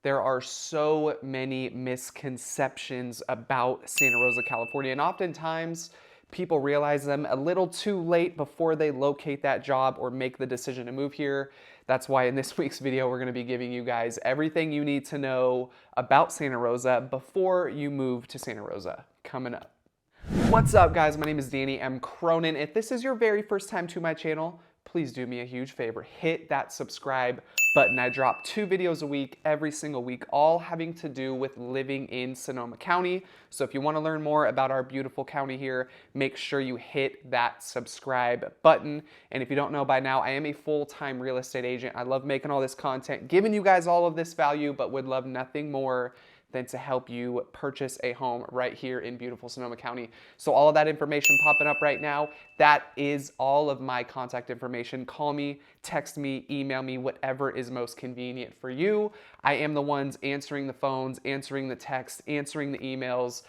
There are so many misconceptions about Santa Rosa, California, and oftentimes people realize them a little too late before they locate that job or make the decision to move here. That's why in this week's video, we're gonna be giving you guys everything you need to know about Santa Rosa before you move to Santa Rosa. Coming up. What's up, guys? My name is Danny M. Cronin. If this is your very first time to my channel, please do me a huge favor. Hit that subscribe button. I drop 2 videos a week, every single week, all having to do with living in Sonoma County. So if you want to learn more about our beautiful county here, make sure you hit that subscribe button. And if you don't know by now, I am a full-time real estate agent. I love making all this content, giving you guys all of this value, but would love nothing more than to help you purchase a home right here in beautiful Sonoma County. So all of that information popping up right now, that is all of my contact information. Call me, text me, email me, whatever is most convenient for you. I am the ones answering the phones, answering the texts, answering the emails.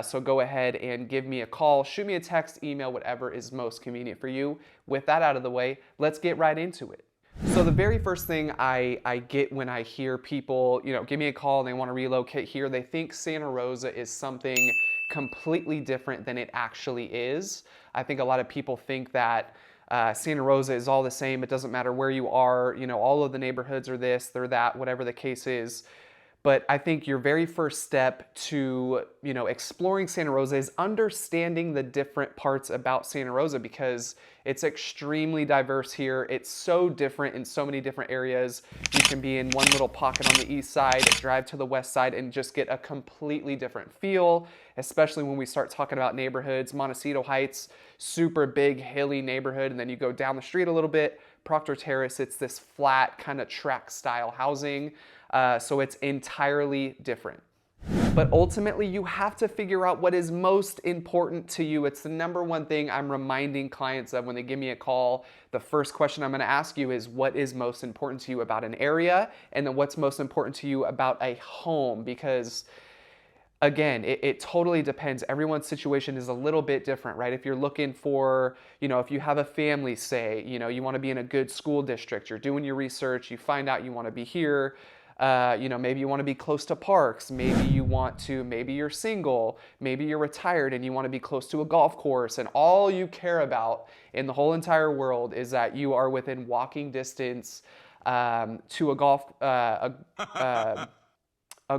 So go ahead and give me a call, shoot me a text, email, whatever is most convenient for you. With that out of the way, let's get right into it. So the very first thing I get when I hear people, give me a call and they want to relocate here, they think Santa Rosa is something completely different than it actually is. I think a lot of people think that Santa Rosa is all the same. It doesn't matter where you are, all of the neighborhoods are this, they're that, whatever the case is. But I think your very first step to, exploring Santa Rosa is understanding the different parts about Santa Rosa, because it's extremely diverse here. It's so different in so many different areas. You can be in one little pocket on the east side, drive to the west side, and just get a completely different feel, especially when we start talking about neighborhoods. Montecito Heights, super big, hilly neighborhood, and then you go down the street a little bit, Proctor Terrace, it's this flat kind of tract style housing. So it's entirely different. But ultimately, you have to figure out what is most important to you. It's the number one thing I'm reminding clients of when they give me a call. The first question I'm going to ask you is, what is most important to you about an area? And then what's most important to you about a home? Because again, it totally depends. Everyone's situation is a little bit different, right? If you're looking for, if you have a family, say, you want to be in a good school district, you're doing your research, you find out you want to be here. Maybe you want to be close to parks, maybe you're single, maybe you're retired and you want to be close to a golf course, and all you care about in the whole entire world is that you are within walking distance to a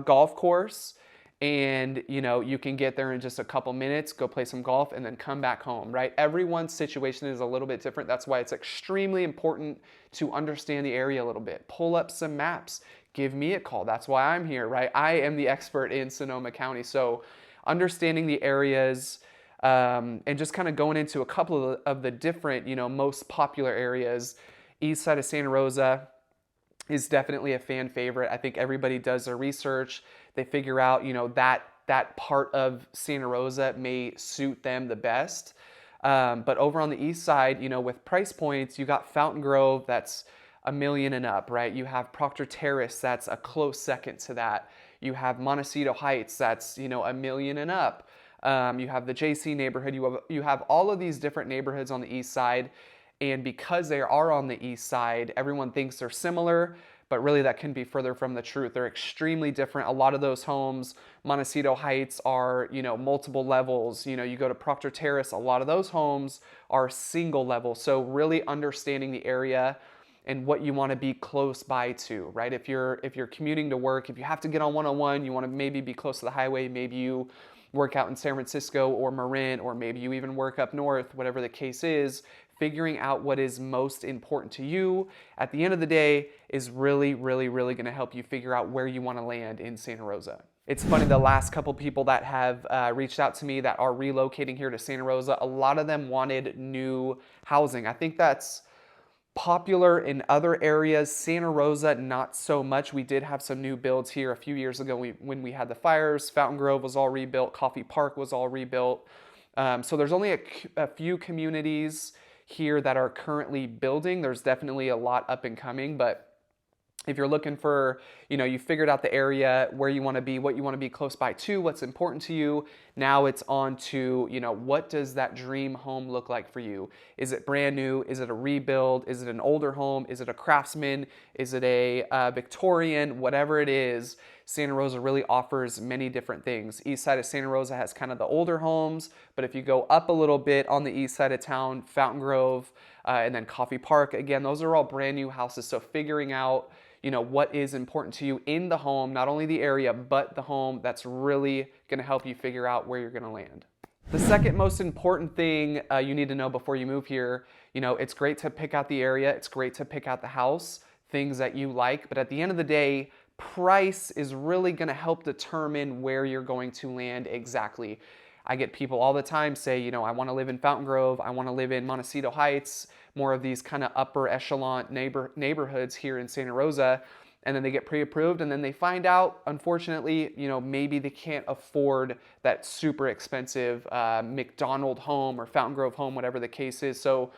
golf course, and you can get there in just a couple minutes, go play some golf, and then come back home, right? Everyone's situation is a little bit different. That's why it's extremely important to understand the area a little bit. Pull up some maps, give me a call. That's why I'm here, right? I am the expert in Sonoma County. So understanding the areas and just kind of going into a couple of the different, most popular areas. East side of Santa Rosa is definitely a fan favorite. I think everybody does their research. They figure out, that part of Santa Rosa may suit them the best. But over on the east side, with price points, you got Fountain Grove, that's $1 million and up, right? You have Proctor Terrace, that's a close second to that. You have Montecito Heights, that's, $1 million and up. You have the JC neighborhood. You have all of these different neighborhoods on the east side. And because they are on the east side, everyone thinks they're similar, but really that can be further from the truth. They're extremely different. A lot of those homes, Montecito Heights, are, multiple levels. You go to Proctor Terrace, a lot of those homes are single level. So really understanding the area and what you want to be close by to, right? If you're commuting to work, if you have to get on 101, you want to maybe be close to the highway, maybe you work out in San Francisco or Marin, or maybe you even work up north, whatever the case is. Figuring out what is most important to you at the end of the day is really, really, really going to help you figure out where you want to land in Santa Rosa. It's funny, the last couple people that have reached out to me that are relocating here to Santa Rosa, a lot of them wanted new housing. I think that's popular in other areas. Santa Rosa, not so much. We did have some new builds here a few years ago when we had the fires. Fountain Grove was all rebuilt. Coffee Park was all rebuilt. So there's only a few communities here that are currently building. There's definitely a lot up and coming, but If you're looking for, you figured out the area, where you want to be, what you want to be close by to, what's important to you, now it's on to, what does that dream home look like for you? Is it brand new? Is it a rebuild? Is it an older home? Is it a craftsman? Is it a Victorian? Whatever it is, Santa Rosa really offers many different things. East side of Santa Rosa has kind of the older homes, but if you go up a little bit on the east side of town, Fountain Grove, and then Coffee Park, again, those are all brand new houses. So figuring out, what is important to you in the home, not only the area, but the home, that's really gonna help you figure out where you're gonna land. The second most important thing you need to know before you move here, it's great to pick out the area, it's great to pick out the house, things that you like, but at the end of the day, price is really gonna help determine where you're going to land exactly. I get people all the time say, I wanna live in Fountain Grove, I wanna live in Montecito Heights, more of these kind of upper echelon neighborhoods here in Santa Rosa, and then they get pre-approved and then they find out, unfortunately, maybe they can't afford that super expensive McDonald home or Fountain Grove home, whatever the case is. So,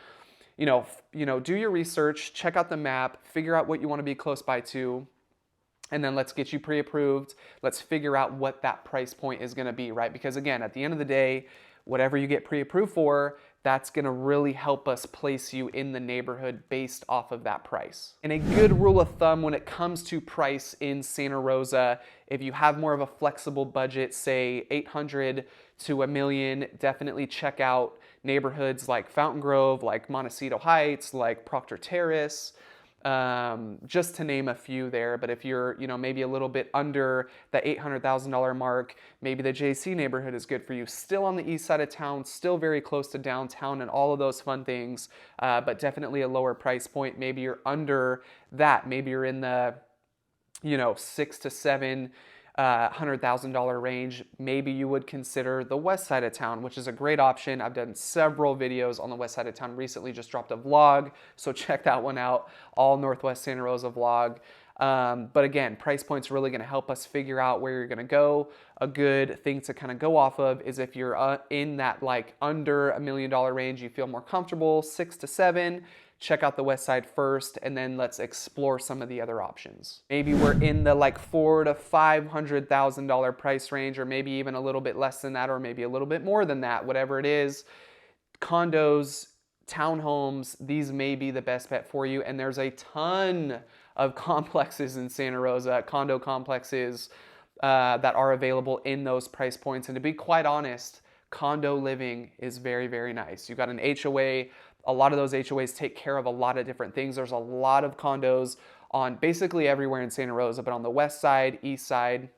do your research, check out the map, figure out what you want to be close by to, and then let's get you pre-approved. Let's figure out what that price point is going to be, right? Because again, at the end of the day, whatever you get pre-approved for, that's gonna really help us place you in the neighborhood based off of that price. And a good rule of thumb when it comes to price in Santa Rosa, if you have more of a flexible budget, say 800 to $1 million, definitely check out neighborhoods like Fountain Grove, like Montecito Heights, like Proctor Terrace, just to name a few there. But if you're, maybe a little bit under the $800,000 mark, maybe the JC neighborhood is good for you. Still on the east side of town, still very close to downtown and all of those fun things, but definitely a lower price point. Maybe you're under that. Maybe you're in the, $600,000 to $700,000 range. Maybe you would consider the west side of town, which is a great option. I've done several videos on the west side of town recently, just dropped a vlog, so check that one out, all Northwest Santa Rosa vlog. But again, price point's really gonna help us figure out where you're gonna go. A good thing to kind of go off of is if you're in that like under $1 million range, you feel more comfortable, 6 to 7, check out the west side first, and then let's explore some of the other options. Maybe we're in the like $400,000 to $500,000 price range, or maybe even a little bit less than that, or maybe a little bit more than that, whatever it is. Condos, townhomes, these may be the best bet for you. And there's a ton of complexes in Santa Rosa, condo complexes that are available in those price points. And to be quite honest, condo living is very, very nice. You've got an HOA. A lot of those HOAs take care of a lot of different things. There's a lot of condos on basically everywhere in Santa Rosa, but on the west side, east side,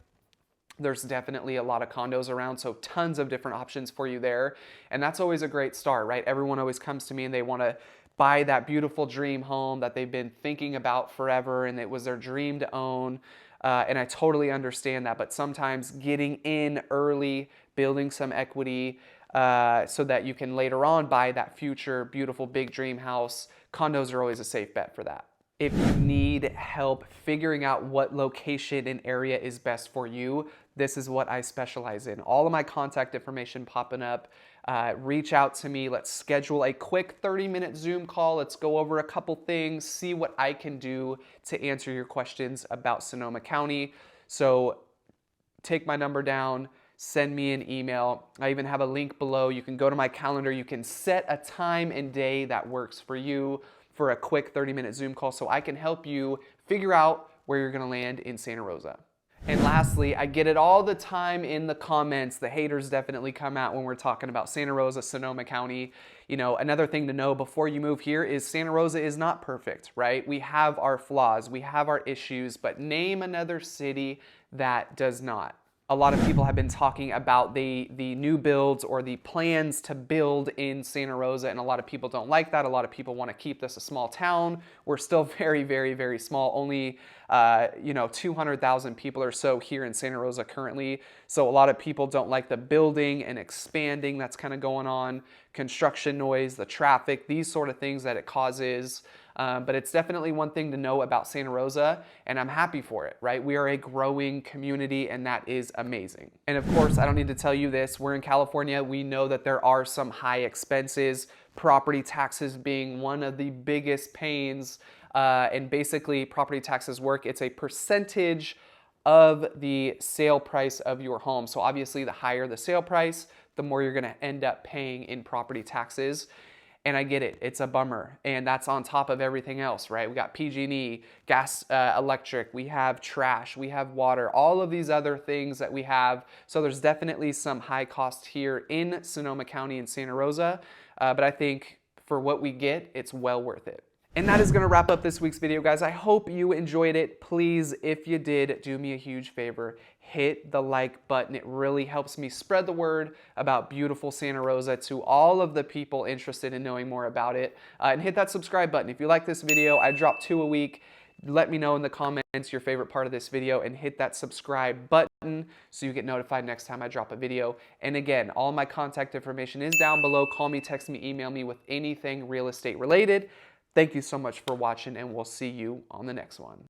there's definitely a lot of condos around, so tons of different options for you there. And that's always a great start, right? Everyone always comes to me and they want to buy that beautiful dream home that they've been thinking about forever and it was their dream to own. And I totally understand that, but sometimes getting in early, building some equity, so that you can later on buy that future beautiful big dream house. Condos are always a safe bet for that. If you need help figuring out what location and area is best for you, this is what I specialize in. All of my contact information popping up. Reach out to me. Let's schedule a quick 30-minute Zoom call. Let's go over a couple things, see what I can do to answer your questions about Sonoma County. So take my number down. Send me an email. I even have a link below. You can go to my calendar. You can set a time and day that works for you for a quick 30-minute Zoom call so I can help you figure out where you're gonna land in Santa Rosa. And lastly, I get it all the time in the comments. The haters definitely come out when we're talking about Santa Rosa, Sonoma County. Another thing to know before you move here is Santa Rosa is not perfect, right? We have our flaws, we have our issues, but name another city that does not. A lot of people have been talking about the new builds or the plans to build in Santa Rosa, and a lot of people don't like that. A lot of people want to keep this a small town. We're still very, very, very small. Only 200,000 people or so here in Santa Rosa currently. So a lot of people don't like the building and expanding that's kind of going on, construction noise, the traffic, these sort of things that it causes. But it's definitely one thing to know about Santa Rosa, and I'm happy for it, right? We are a growing community, and that is amazing. And of course, I don't need to tell you this, we're in California. We know that there are some high expenses, property taxes being one of the biggest pains And basically, property taxes work. It's a percentage of the sale price of your home. So obviously, the higher the sale price, the more you're gonna end up paying in property taxes. And I get it, it's a bummer. And that's on top of everything else, right? We got PG&E, gas, electric, we have trash, we have water, all of these other things that we have. So there's definitely some high cost here in Sonoma County and Santa Rosa. But I think for what we get, it's well worth it. And that is gonna wrap up this week's video, guys. I hope you enjoyed it. Please, if you did, do me a huge favor. Hit the like button. It really helps me spread the word about beautiful Santa Rosa to all of the people interested in knowing more about it. And hit that subscribe button. If you like this video, I drop 2 a week. Let me know in the comments your favorite part of this video and hit that subscribe button so you get notified next time I drop a video. And again, all my contact information is down below. Call me, text me, email me with anything real estate related. Thank you so much for watching, and we'll see you on the next one.